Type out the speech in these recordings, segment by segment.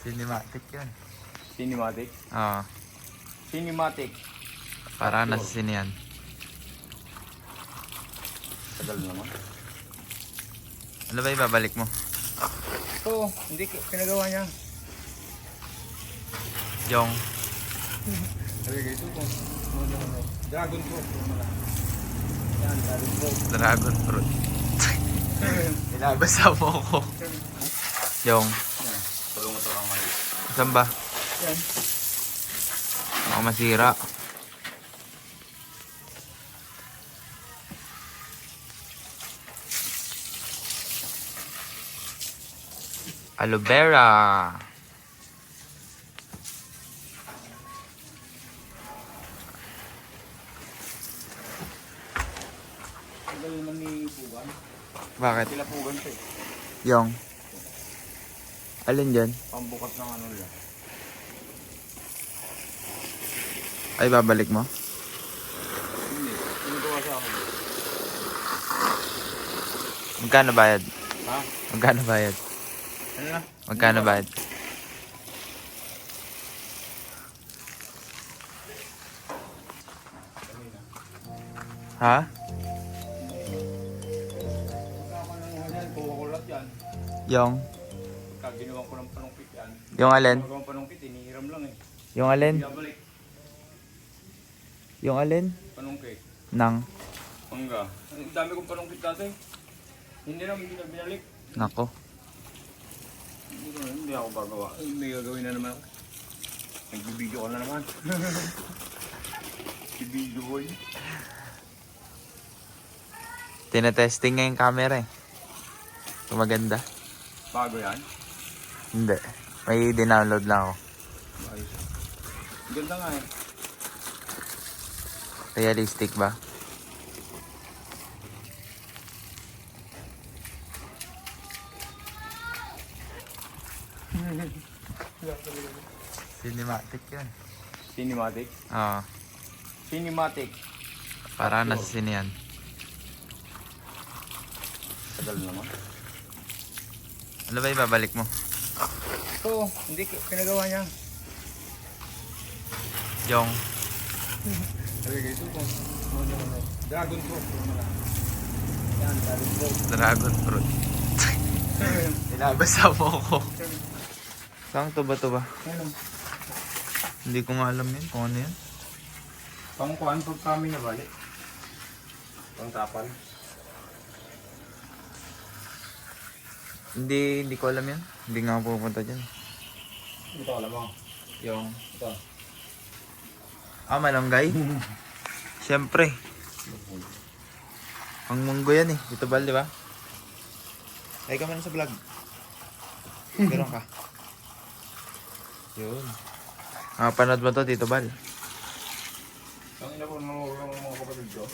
Cinematic yan. Cinematic? Oo. Cinematic. Para nasa sine yan. Tagal naman. Ano ba ibabalik mo? Ito, hindi pinagawa niya. Yung Sabi ito kung Dragon Fruit. Yan, Dragon Fruit. dragon fruit. Inabasa mo ko. Yung Yan, tulong mo ito kamay. saan ba? Yan. Baka masira. Aloe vera. Tagal naman ni Pugan. Bakit? Sila Pugan ito eh. Yung alin dyan? Pambukas ng ano nila. Ay babalik mo? Hindi, pinagawa sa akin. Magkano bayad? Ha? Magkano bayad? Ano na? Magkano bayad? Ha? Pagkaka ng yan, kukulat yan. Yung Pagka ginawa ko ng panungkit yan. yung alin? Magawang panungkit, inihiram lang eh. Yung alin? Binabalik, Yung alin? panungkit. Nang Mangga. Ang dami kong panungkit dati. Hindi na binalik. nako. Hindi ako gagawa. May gagawin na naman ako. Nagbibideo ko na naman. Si video boy. Tinetesting nga yung camera eh. Kung maganda. Bago yan. Hindi. May dinownload lang ako. Ayos. Ganda nga eh. Realistic ba? Cinematic yan. Cinematic? Oo. Cinematic. Para nasa sine yan. Tagal naman. Ano ba ibabalik mo? Ito, hindi pinagawa niya. Yung Sabi ito kung Dragon Fruit. Yan, Dragon Fruit. dragon fruit. Inabasa mo ko. Saan to ba to ba? Ano? Hindi ko nga alam yun kung ano yan. Pangkuhan pag kami nabalik. Pangtapan. Hindi ko alam yan. Hindi nga ako pupunta dyan. Ito alam mo. Yung Ito. malunggay. Siyempre. Ang munggo yan eh. Dito Bal, di ba? Ay ka man sa vlog. Meron ka. Yun. Panood mo to, Tito Bal? Ang ina ko nangurong mga kapatid ko.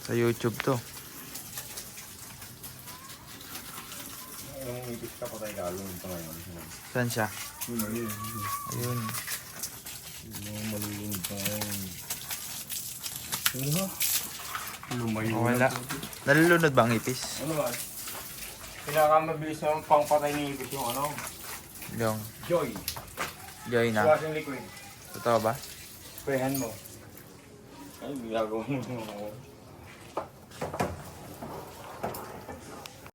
Sa YouTube to. Ang ipis ka patay kalong ito ngayon. Saan siya? Ayun. Ayun. Yung malulunod pa ngayon. Ano? Lumayo. Wala. Nalulunod ba ang ipis? Ano ba? Pinakamabilis ng pangpatay ni ipis yung ano? Yung Joy. Joy na. Washing liquid. Totoo ba? Sprayan mo. Ay, ginagawa mo.